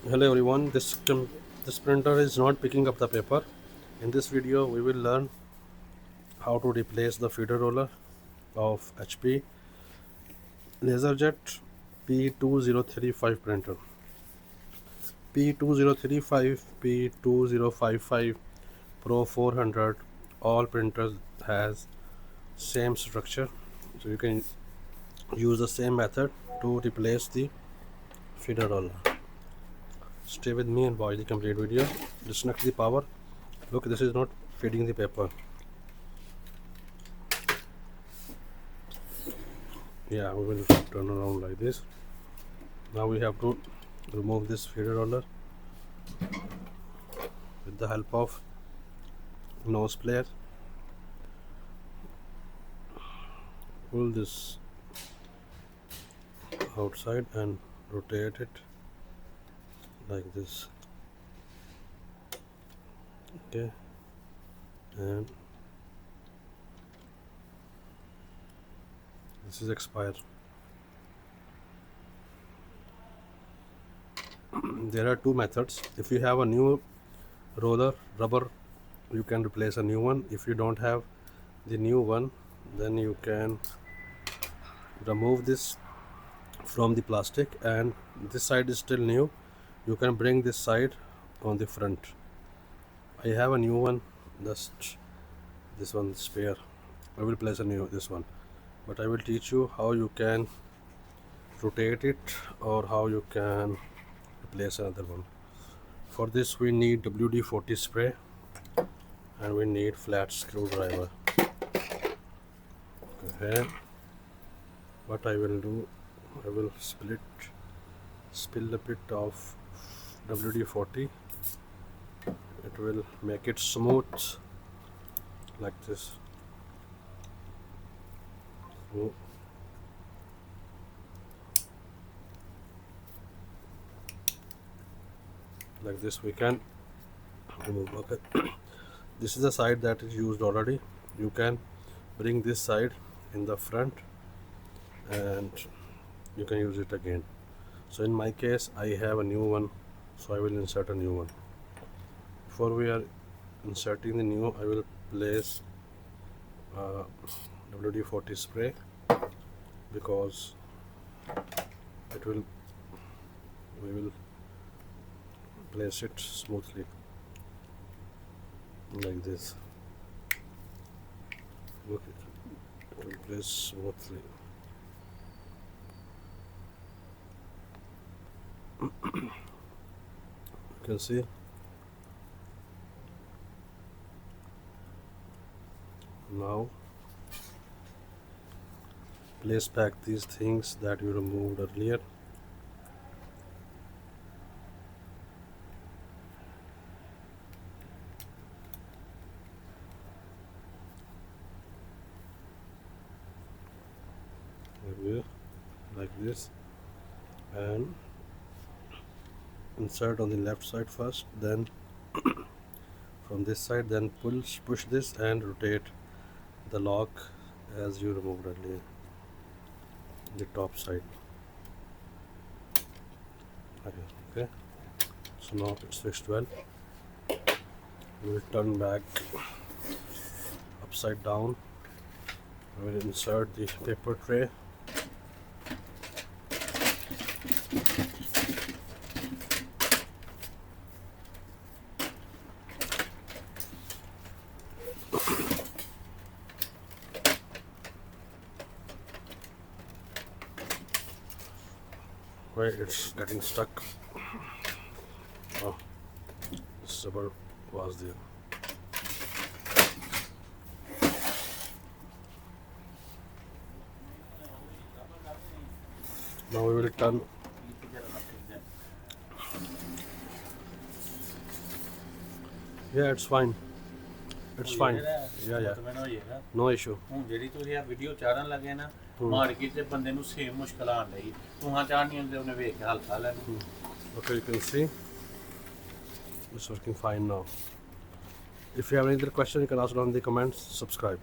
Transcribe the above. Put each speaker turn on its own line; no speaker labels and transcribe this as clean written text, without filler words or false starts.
Hello everyone, this printer is not picking up the paper. In this video we will learn how to replace the feeder roller of HP LaserJet P2035 printer. P2035, P2055, Pro 400, all printers has same structure, so you can use the same method to replace the feeder roller. Stay with me and watch the complete video. Disconnect the power. Look, this is not feeding the paper. Yeah, we will turn around like this. Now we have to remove this feeder roller with the help of nose plier. Pull this outside and rotate it like this. Okay, and this is expired. There are two methods. If you have a new roller rubber, you can replace a new one. If you don't have the new one, then you can remove this from the plastic, and this side is still new. You can bring this side on the front. I have a new one, just this one spare. I will place a new this one, but I will teach you how you can rotate it or how you can replace another one. For this we need WD-40 spray and we need flat screwdriver. Okay, what I will do, I will spill a bit of WD-40. It will make it smooth like this. So, like this we can remove. Okay, this is the side that is used already. You can bring this side in the front and you can use it again. So in my case I have a new one, so I will insert a new one. Before we are inserting the new, I will place WD-40 spray because we will place it smoothly like this. Look, it will place smoothly. You can see. Now place back these things that you removed earlier. Like this, and insert on the left side first, then from this side, then push this and rotate the lock as you removed earlier, the top side. Okay, so now it's fixed well. We will turn back upside down. We will insert the paper tray. Wait, it's getting stuck. Oh, this rubber was there. Now we will turn. Yeah, it's fine. It's fine. Yeah. No issue.
ਜਿਹੜੀ ਤੁਸੀਂ ਆ video ਚਾੜਨ ਲੱਗੇ ਨਾ market ਦੇ ਬੰਦੇ ਨੂੰ same ਮੁਸ਼ਕਲ ਆਣ ਰਹੀ ਤੂੰ ਚਾੜਨੀ ਹੁੰਦੇ ਉਹਨੇ ਵੇਖ ਕੇ ਹਲਕਾ ਲੈਣ
Okay, you can see it's working fine now. If you have any other question, you can ask down in the comments. Subscribe.